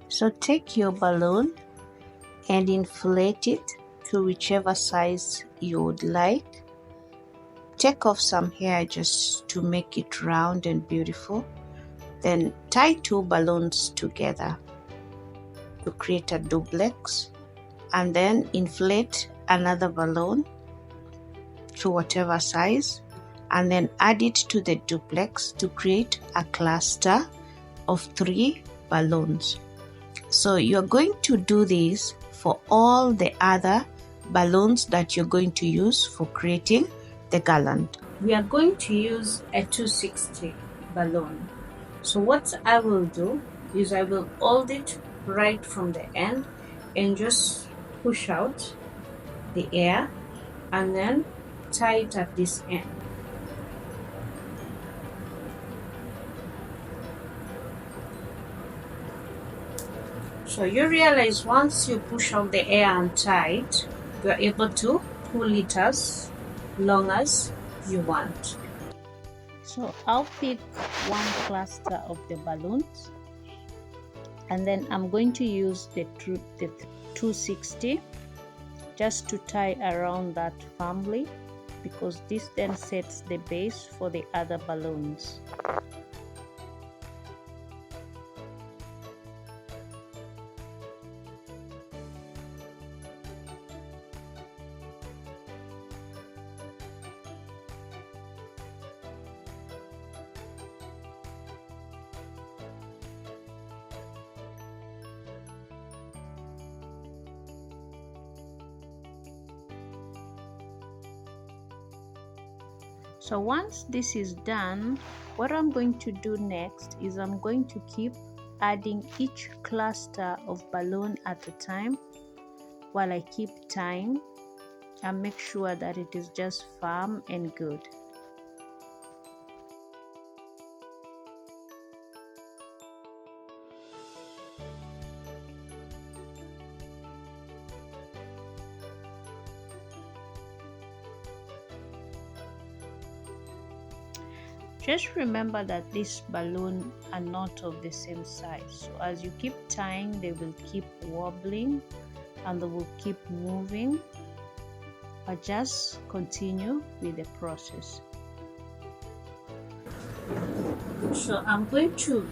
So take your balloon and inflate it to whichever size you would like. Take off some hair just to make it round and beautiful. Then tie two balloons together to create a duplex, and then inflate another balloon to whatever size, and then add it to the duplex to create a cluster of 3 balloons. So you're going to do this for all the other balloons that you're going to use for creating the garland. We are going to use a 260 balloon. So what I will do is I will hold it right from the end and just push out the air and then tie it at this end. So you realize once you push out the air and tie it, you're able to pull it as long as you want. So I'll pick one cluster of the balloons, and then I'm going to use the 260 just to tie around that firmly, because this then sets the base for the other balloons. So once this is done, what I'm going to do next is I'm going to keep adding each cluster of balloon at a time while I keep tying, and make sure that it is just firm and good. Just remember that these balloons are not of the same size, so as you keep tying, they will keep wobbling and they will keep moving, but just continue with the process. So I'm going to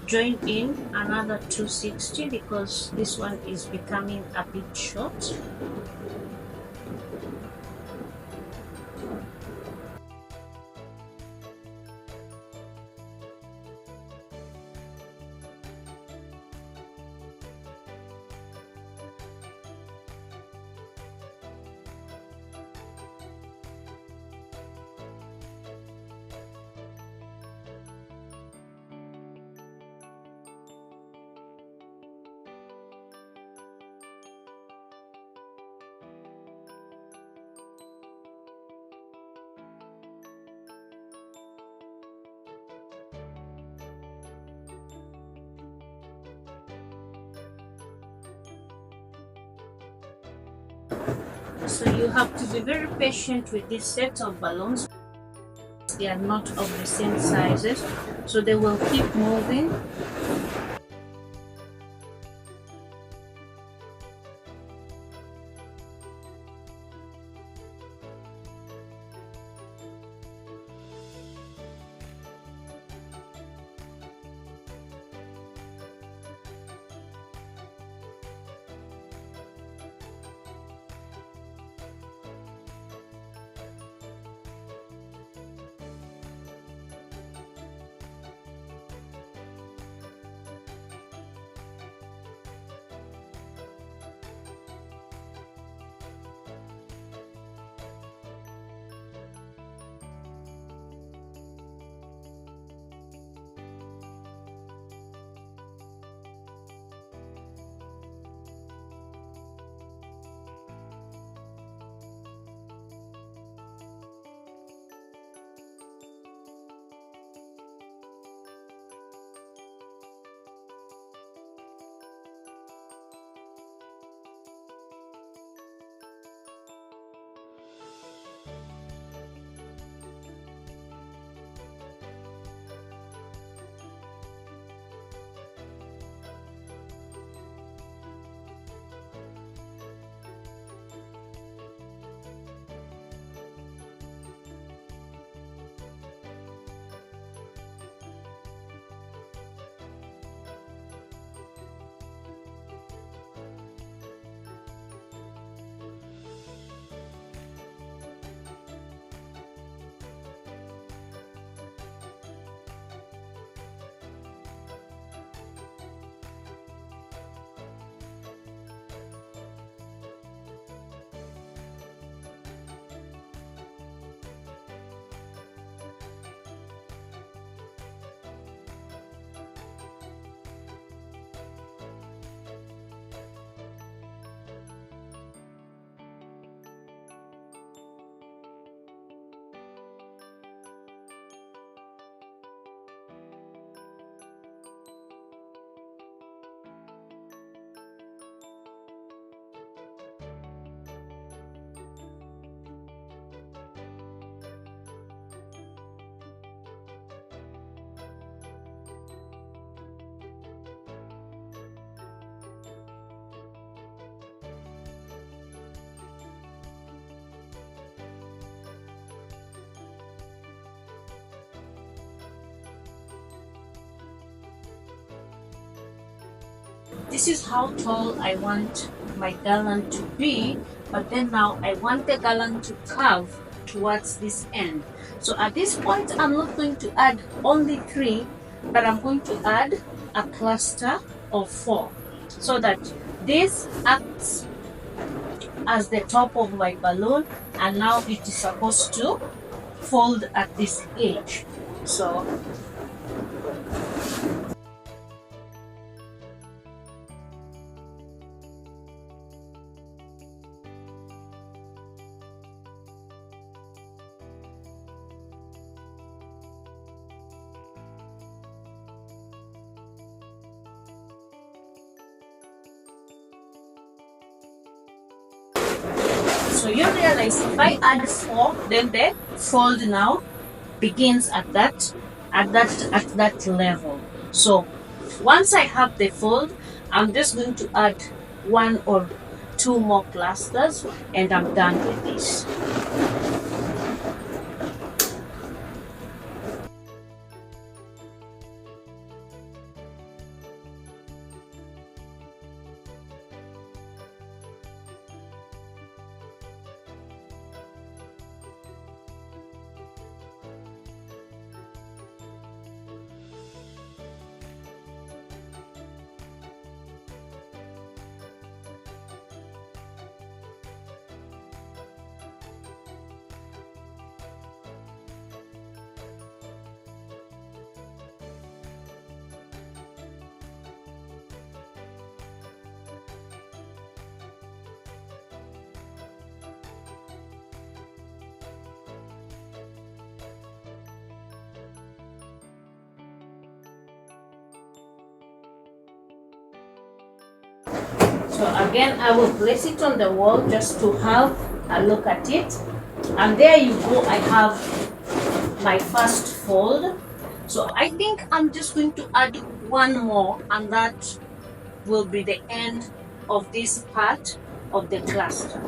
join in another 260 because this one is becoming a bit short. So you have to be very patient with this set of balloons. They are not of the same sizes, so they will keep moving. this is how tall I want my garland to be, but then now I want the garland to curve towards this end. So at this point, I'm not going to add only 3, but I'm going to add a cluster of 4, so that this acts as the top of my balloon, and now it is supposed to fold at this edge. So you realize if I add 4, then the fold now begins at that level. So once I have the fold, I'm just going to add 1 or 2 more clusters, and I'm done with this. So again, I will place it on the wall just to have a look at it. And there you go, I have my first fold. So I think I'm just going to add 1 more, and that will be the end of this part of the cluster.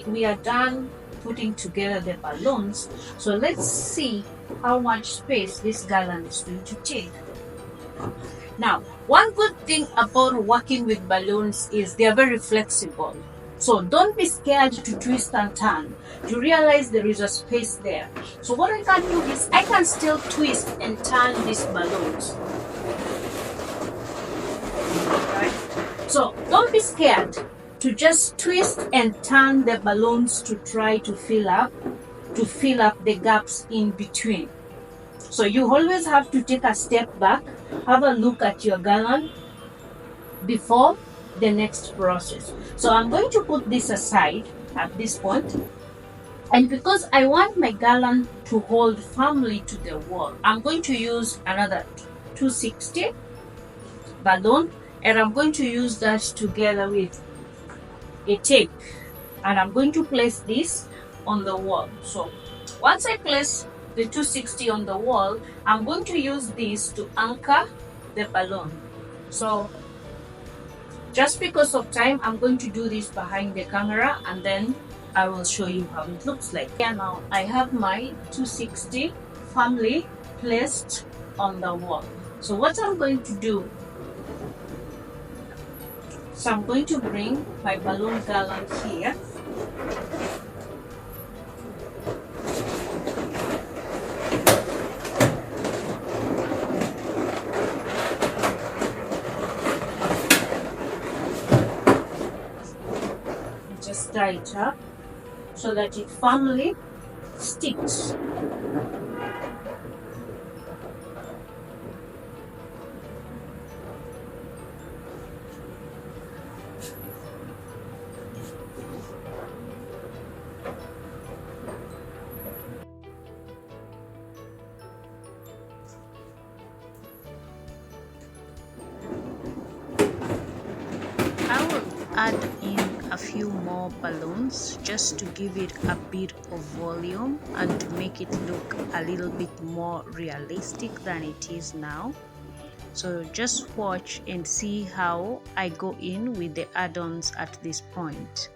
We are done putting together the balloons, so let's see how much space this garland is going to take. Now, one good thing about working with balloons is they are very flexible, so don't be scared to twist and turn. You realize there is a space there, so what I can do is I can still twist and turn these balloons. Right? So don't be scared to just twist and turn the balloons to try to fill up the gaps in between. So you always have to take a step back, have a look at your garland before the next process. So I'm going to put this aside at this point, and because I want my garland to hold firmly to the wall, I'm going to use another 260 balloon, and I'm going to use that together with a tape, and I'm going to place this on the wall. So once I place the 260 on the wall, I'm going to use this to anchor the balloon. So just because of time, I'm going to do this behind the camera, and then I will show you how it looks like. Yeah, now I have my 260 firmly placed on the wall. So what I'm going to do, so I'm going to bring my balloon garland here. Just tie it up so that it firmly sticks. add in a few more balloons just to give it a bit of volume and to make it look a little bit more realistic than it is now. So just watch and see how I go in with the add-ons at this point.